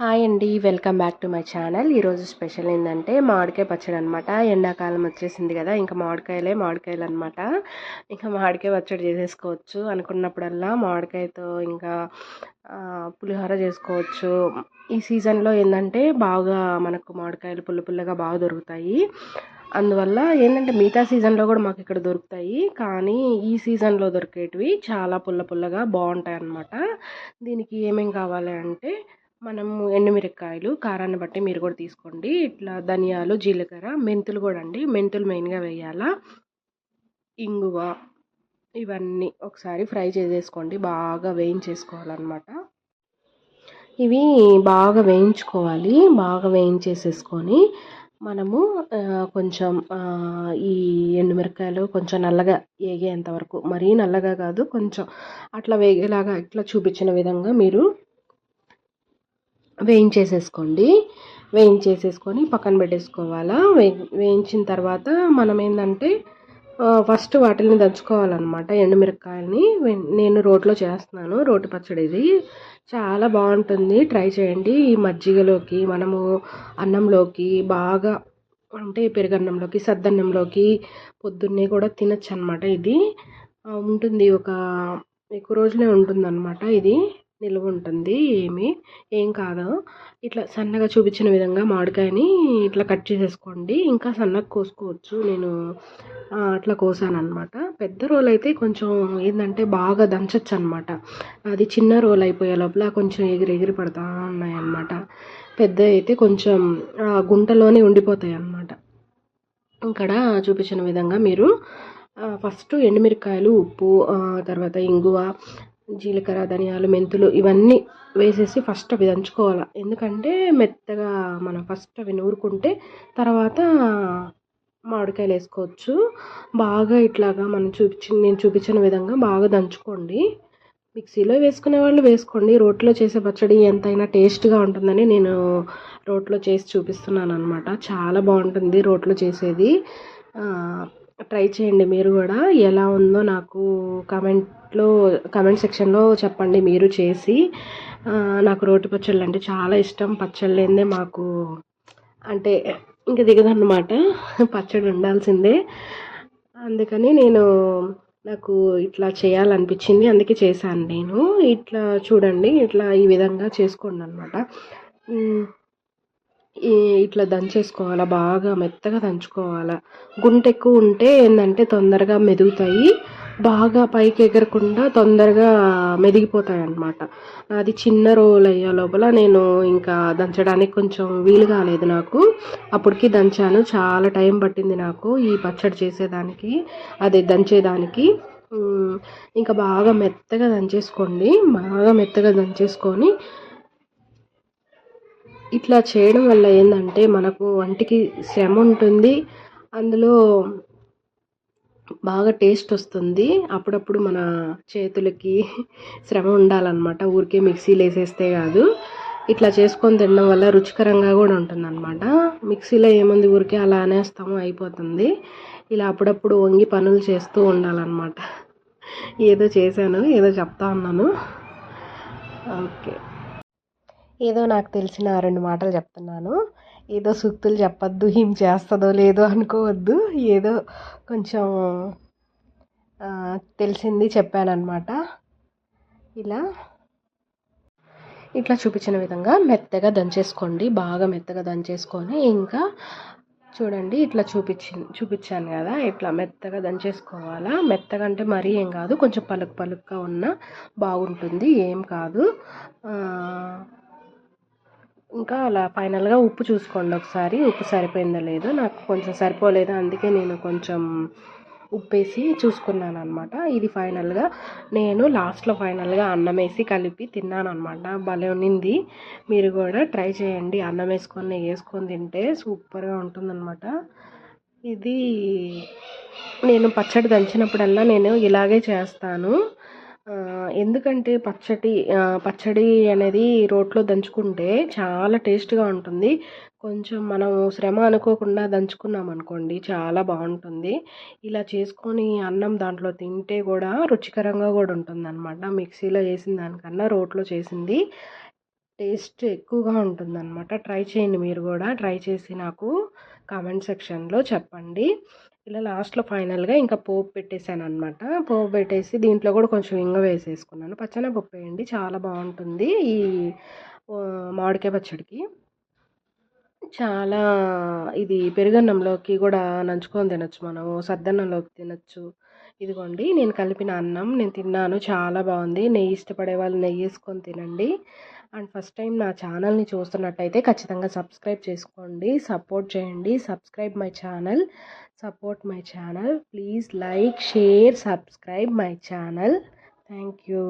Hi అండి, welcome back to my channel. ఈరోజు special ఏంటంటే మామిడికాయ పచ్చడి అనమాట. ఎండాకాలం వచ్చేసింది కదా, ఇంకా మామిడికాయలు అనమాట. ఇంకా మామిడికాయ పచ్చడి చేసేసుకోవచ్చు అనుకున్నప్పుడల్లా మామిడికాయతో ఇంకా పులిహోర చేసుకోవచ్చు. ఈ సీజన్లో ఏంటంటే బాగా మనకు మామిడికాయలు పుల్లగా బాగా దొరుకుతాయి. అందువల్ల ఏంటంటే మిగతా సీజన్లో కూడా మాకు ఇక్కడ దొరుకుతాయి, కానీ ఈ సీజన్లో దొరికేటివి చాలా పుల్లగా బాగుంటాయి అన్నమాట. దీనికి ఏమేం కావాలి అంటే మనము ఎండుమిరపకాయలు కారాన్ని బట్టి మీరు కూడా తీసుకోండి. ఇట్లా ధనియాలు, జీలకర్ర, మెంతులు కూడా అండి, మెంతులు మెయిన్గా వేయాలా. ఇంగువ, ఇవన్నీ ఒకసారి ఫ్రై చేసేసుకోండి, బాగా వేయించేసుకోవాలన్నమాట. ఇవి బాగా వేయించుకోవాలి. బాగా వేయించేసేసుకొని మనము కొంచెం ఈ ఎండుమిరపకాయలు కొంచెం నల్లగా వేగేంత వరకు, మరీ నల్లగా కాదు, కొంచెం అట్లా వేగేలాగా ఇట్లా చూపించిన విధంగా మీరు వేయించేసేసుకొని పక్కన పెట్టేసుకోవాలా. వేయించిన తర్వాత మనం ఏంటంటే ఫస్ట్ వాటిని దంచుకోవాలన్నమాట. ఎండుమిరపకాయలని నేను రోట్లో చేస్తున్నాను, రోటి పచ్చడి. ఇది చాలా బాగుంటుంది, ట్రై చేయండి. ఈ మజ్జిగలోకి, మనము అన్నంలోకి బాగా, అంటే పెరుగన్నంలోకి, సద్దన్నంలోకి పొద్దున్నే కూడా తినచ్చు అనమాట. ఇది ఉంటుంది, ఒక ఎక్కువ రోజులే ఉంటుందన్నమాట. ఇది నిల్వ ఉంటుంది, ఏం కాదు. ఇట్లా సన్నగా చూపించిన విధంగా మామిడికాయని ఇట్లా కట్ చేసేసుకోండి. ఇంకా సన్నగా కోసుకోవచ్చు, నేను అట్లా కోసాను అనమాట. పెద్ద రోల్ అయితే కొంచెం ఏంటంటే బాగా దంచచ్చు అనమాట. అది చిన్న రోల్ అయిపోయే లోపల కొంచెం ఎగిరి పడతా ఉన్నాయి అన్నమాట. పెద్ద అయితే కొంచెం గుంటలోనే ఉండిపోతాయి అన్నమాట. ఇక్కడ చూపించిన విధంగా మీరు ఫస్ట్ ఎండుమిరపకాయలు, ఉప్పు, తర్వాత ఇంగువ, జీలకర్ర, ధనియాలు, మెంతులు ఇవన్నీ వేసేసి ఫస్ట్ అవి దంచుకోవాలి. ఎందుకంటే మెత్తగా మనం ఫస్ట్ అవి నూరుకుంటే తర్వాత మామిడికాయలు వేసుకోవచ్చు. బాగా ఇట్లాగా నేను చూపించిన విధంగా బాగా దంచుకోండి. మిక్సీలో వేసుకునే వాళ్ళు వేసుకోండి. రోట్లో చేసే పచ్చడి ఎంతైనా టేస్ట్గా ఉంటుందని నేను రోట్లో చేసి చూపిస్తున్నాను అనమాట. చాలా బాగుంటుంది రోట్లో చేసేది. ట్రై చేయండి మీరు కూడా. ఎలా ఉందో నాకు కామెంట్ సెక్షన్లో చెప్పండి మీరు చేసి. నాకు రోటి పచ్చళ్ళు అంటే చాలా ఇష్టం. పచ్చళ్ళు లేనిదే మాకు అంటే ఇంక దిగదన్నమాట, పచ్చడి ఉండాల్సిందే. అందుకని నాకు ఇట్లా చేయాలనిపించింది, అందుకే చేశాను నేను. ఇట్లా చూడండి, ఇట్లా ఈ విధంగా చేసుకోండి అనమాట. ఇట్లా దంచేసుకోవాలా, బాగా మెత్తగా దంచుకోవాలా. గుంట ఎక్కువ ఉంటే ఏంటంటే తొందరగా మెదుగుతాయి, బాగా పైకి ఎగరకుండా తొందరగా మెదిగిపోతాయి అన్నమాట. అది చిన్న రోల్ అయ్యే లోపల నేను ఇంకా దంచడానికి కొంచెం వీలు కాలేదు నాకు. అప్పటికి దంచాను, చాలా టైం పట్టింది నాకు ఈ పచ్చడి చేసేదానికి, అదే దంచేదానికి. ఇంకా బాగా మెత్తగా దంచేసుకోండి. బాగా మెత్తగా దంచేసుకొని ఇట్లా చేయడం వల్ల ఏంటంటే మనకు వంటికి శ్రమ ఉంటుంది, అందులో బాగా టేస్ట్ వస్తుంది. అప్పుడప్పుడు మన చేతులకి శ్రమ ఉండాలన్నమాట, ఊరికే మిక్సీలో వేసేస్తే కాదు. ఇట్లా చేసుకొని తినడం వల్ల రుచికరంగా కూడా ఉంటుందన్నమాట. మిక్సీలో ఏముంది, ఊరికే అలా అనేస్తాము, అయిపోతుంది. ఇలా అప్పుడప్పుడు వంగి పనులు చేస్తూ ఉండాలన్నమాట. ఏదో చేశాను, ఏదో చెప్తా ఉన్నాను. ఓకే, ఏదో నాకు తెలిసిన 2 మాటలు చెప్తున్నాను. ఏదో సూక్తులు చెప్పొద్దు, ఏం చేస్తుందో లేదో అనుకోవద్దు. ఏదో కొంచెం తెలిసింది చెప్పానన్నమాట. ఇట్లా చూపించిన విధంగా మెత్తగా దంచేసుకోండి. బాగా మెత్తగా దంచేసుకొని ఇంకా చూడండి, ఇట్లా చూపించాను కదా, ఇట్లా మెత్తగా దంచేసుకోవాలా. మెత్తగా అంటే మరీ ఏం కాదు, కొంచెం పలుకుగా ఉన్నా బాగుంటుంది, ఏం కాదు. ఇంకా అలా ఫైనల్గా ఉప్పు చూసుకోండి ఒకసారి, ఉప్పు సరిపోయిందో లేదో. నాకు కొంచెం సరిపోలేదు, అందుకే నేను కొంచెం ఉప్పేసి చూసుకున్నాను అనమాట. ఇది ఫైనల్గా నేను లాస్ట్లో అన్నం వేసి కలిపి తిన్నాను అనమాట. భలే ఉన్నింది. మీరు కూడా ట్రై చేయండి, అన్నం వేసుకొని నెయ్యి వేసుకొని తింటే సూపర్గా ఉంటుందన్నమాట. ఇది నేను పచ్చడి దంచినప్పుడల్లా నేను ఇలాగే చేస్తాను. ఎందుకంటే పచ్చడి అనేది రోట్లో దంచుకుంటే చాలా టేస్ట్గా ఉంటుంది. కొంచెం మనం శ్రమ అనుకోకుండా దంచుకున్నాం అనుకోండి, చాలా బాగుంటుంది. ఇలా చేసుకొని అన్నం దాంట్లో తింటే కూడా రుచికరంగా కూడా ఉంటుందన్నమాట. మిక్సీలో చేసిన దానికన్నా రోట్లో చేసింది టేస్ట్ ఎక్కువగా ఉంటుందన్నమాట. ట్రై చేయండి మీరు కూడా. ట్రై చేసి నాకు కామెంట్ సెక్షన్‌లో చెప్పండి. ఇలా లాస్ట్‌లో ఫైనల్‌గా ఇంకా పోపు పెట్టేసాననమాట. పోపు పెట్టేసి దీంట్లో కూడా కొంచెం ఇంగువ వేసేసుకున్నాను. పచ్చెనగపప్పు వేయండి చాలా బావుంటుంది ఈ మామిడికాయ పచ్చడికి. చాలా ఇది పెరుగన్నంలోకి కూడా నంచుకొని తినొచ్చు మనము. సద్దన్నంలోకి తినొచ్చు. ఇదిగోండి నేను కలిపిన అన్నం నేను తిన్నాను. చాలా బావుంది. నెయ్యి ఇష్టపడే వాళ్ళు నెయ్యేసుకొని తినండి. అండ్ ఫస్ట్ టైం నా ఛానల్‌ని చూస్తున్నట్టయితే ఖచ్చితంగా సబ్స్క్రైబ్ చేసుకోండి. సపోర్ట్ చేయండి. Subscribe my channel. Support my channel. Please like, share, subscribe my channel. Thank you.